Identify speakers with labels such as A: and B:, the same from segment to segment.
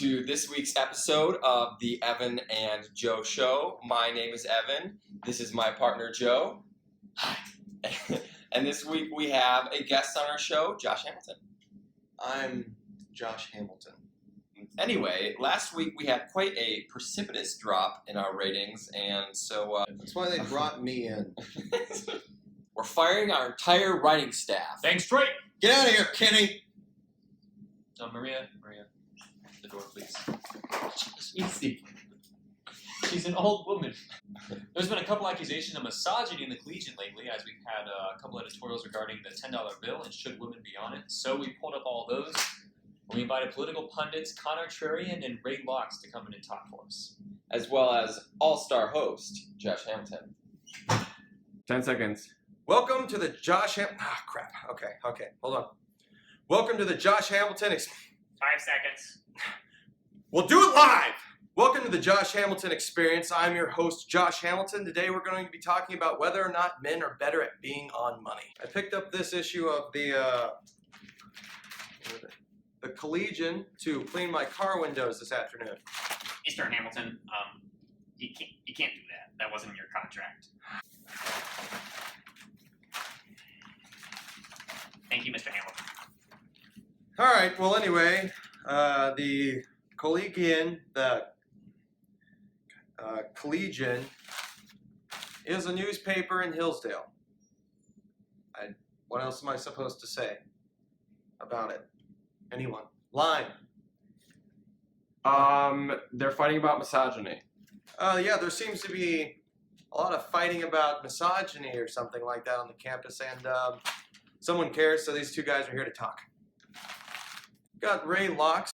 A: to this week's episode of the Evan and Joe Show. My name is Evan. This is my partner, Joe. Hi. And this week we have a guest on our show, Josh Hamilton.
B: I'm Josh Hamilton.
A: Anyway, last week we had quite a precipitous drop in our ratings, and so...
B: That's why they brought me in.
A: We're firing our entire writing staff.
C: Thanks, straight!
B: Get out of here, Kenny!
C: Maria, the door, please. Easy. She's an old woman. There's been a couple accusations of misogyny in the Collegian lately, as we've had a couple editorials regarding the $10 bill and should women be on it. So we pulled up all those. We invited political pundits CONOR, TRARIAN, and Ray Locks to come in and talk for us.
A: As well as all-star host, Josh Hamilton.
D: 10 seconds.
B: Welcome to the Josh crap. Okay, hold on. Welcome to the Josh Hamilton
C: 5 seconds.
B: We'll do it live! Welcome to the Josh Hamilton Experience. I'm your host, Josh Hamilton. Today we're going to be talking about whether or not men are better at being on money. I picked up this issue of the Collegian to clean my car windows this afternoon.
E: Mr. Hamilton, you can't do that. That wasn't your contract. Thank you, Mr. Hamilton.
B: All right. Well, anyway, the Collegian, Collegian is a newspaper in Hillsdale. What else am I supposed to say about it? Anyone? Line.
D: They're fighting about misogyny.
B: Yeah, there seems to be a lot of fighting about misogyny or something like that on the campus, and someone cares, so these two guys are here to talk. Got Ray Locks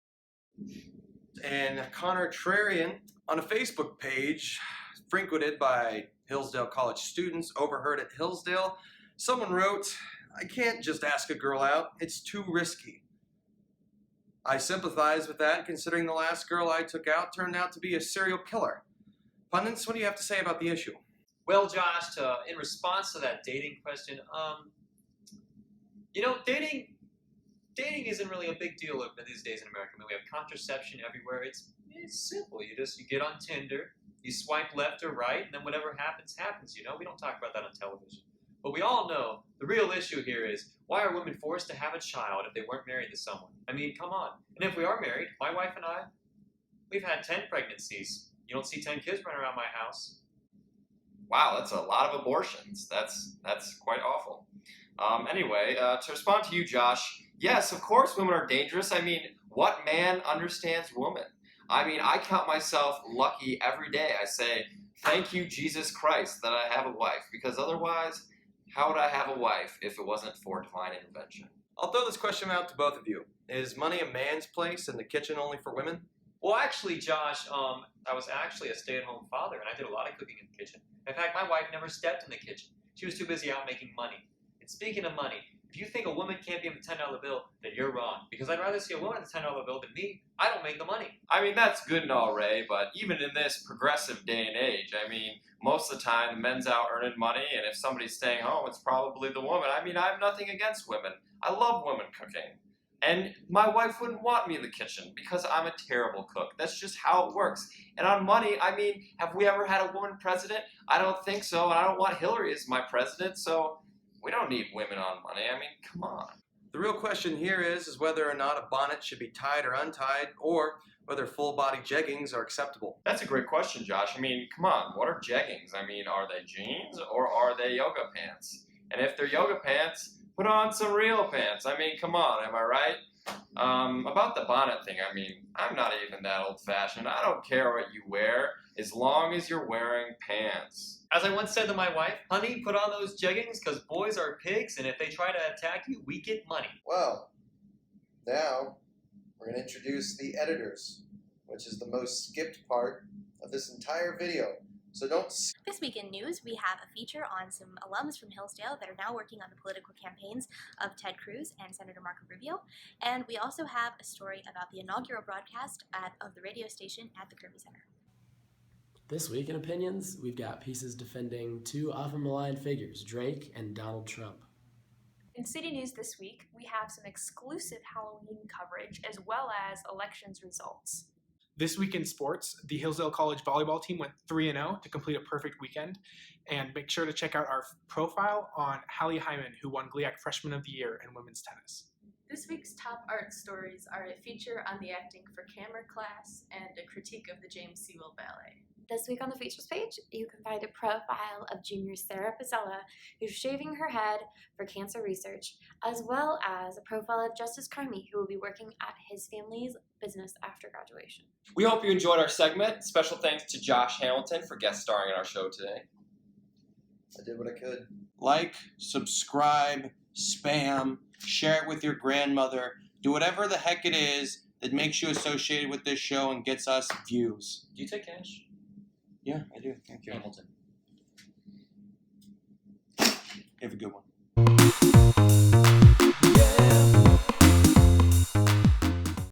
B: and CONOR TRARIAN on a Facebook page frequented by Hillsdale College students. Overheard at Hillsdale, someone wrote, "I can't just ask a girl out. It's too risky." I sympathize with that, considering the last girl I took out turned out to be a serial killer. Pundits, what do you have to say about the issue?
C: Well, Josh, in response to that dating question, dating isn't really a big deal these days in America. I mean, we have contraception everywhere. It's simple. You get on Tinder, you swipe left or right, and then whatever happens, happens. We don't talk about that on television. But we all know the real issue here is, why are women forced to have a child if they weren't married to someone? I mean, come on. And if we are married, my wife and I, we've had 10 pregnancies. You don't see 10 kids running around my house.
A: Wow, that's a lot of abortions. That's quite awful. Anyway, to respond to you, Josh, yes, of course women are dangerous. I mean, what man understands woman? I mean, I count myself lucky every day. I say, thank you, Jesus Christ, that I have a wife, because otherwise, how would I have a wife if it wasn't for divine intervention?
B: I'll throw this question out to both of you. Is money a man's place and the kitchen only for women?
C: Well, actually, Josh, I was actually a stay-at-home father, and I did a lot of cooking in the kitchen. In fact, my wife never stepped in the kitchen. She was too busy out making money. And speaking of money, if you think a woman can't be on the $10 bill, then you're wrong. Because I'd rather see a woman on the $10 bill than me. I don't make the money.
A: I mean, that's good and all, Ray, but even in this progressive day and age, I mean, most of the time, the men's out earning money, and if somebody's staying home, it's probably the woman. I mean, I have nothing against women. I love women cooking. And my wife wouldn't want me in the kitchen because I'm a terrible cook. That's just how it works. And on money, I mean, have we ever had a woman president? I don't think so, and I don't want Hillary as my president, so we don't need women on money. I mean, come on.
B: The real question here is whether or not a bonnet should be tied or untied, or whether full-body jeggings are acceptable.
A: That's a great question, Josh. I mean, come on, what are jeggings? I mean, are they jeans or are they yoga pants? And if they're yoga pants, put on some real pants. I mean, come on, am I right? About the bonnet thing, I mean, I'm not even that old-fashioned. I don't care what you wear as long as you're wearing pants.
C: As I once said to my wife, honey, put on those jeggings because boys are pigs, and if they try to attack you, we get money.
B: Well, now we're going to introduce the editors, which is the most skipped part of this entire video. So don't...
F: This week in news, we have a feature on some alums from Hillsdale that are now working on the political campaigns of Ted Cruz and Senator Marco Rubio. And we also have a story about the inaugural broadcast of the radio station at the Kirby Center.
G: This week in opinions, we've got pieces defending two often maligned figures, Drake and Donald Trump.
H: In City News this week, we have some exclusive Halloween coverage as well as elections results.
I: This week in sports, the Hillsdale College volleyball team went 3-0 to complete a perfect weekend. And make sure to check out our profile on Hallie Hyman, who won GLEAK Freshman of the Year in women's tennis.
J: This week's top art stories are a feature on the acting for camera class and a critique of the James Sewell Ballet.
H: This week on the features page, you can find a profile of junior Sarah Pizzella, who's shaving her head for cancer research, as well as a profile of Justice Carmi, who will be working at his family's business after graduation.
A: We hope you enjoyed our segment. Special thanks to Josh Hamilton for guest starring in our show today.
B: I did what I could. Like, subscribe, spam, share it with your grandmother. Do whatever the heck it is that makes you associated with this show and gets us views.
A: Do you take cash?
B: Yeah, I do. Thank you.
A: Hamilton.
B: You have a good one.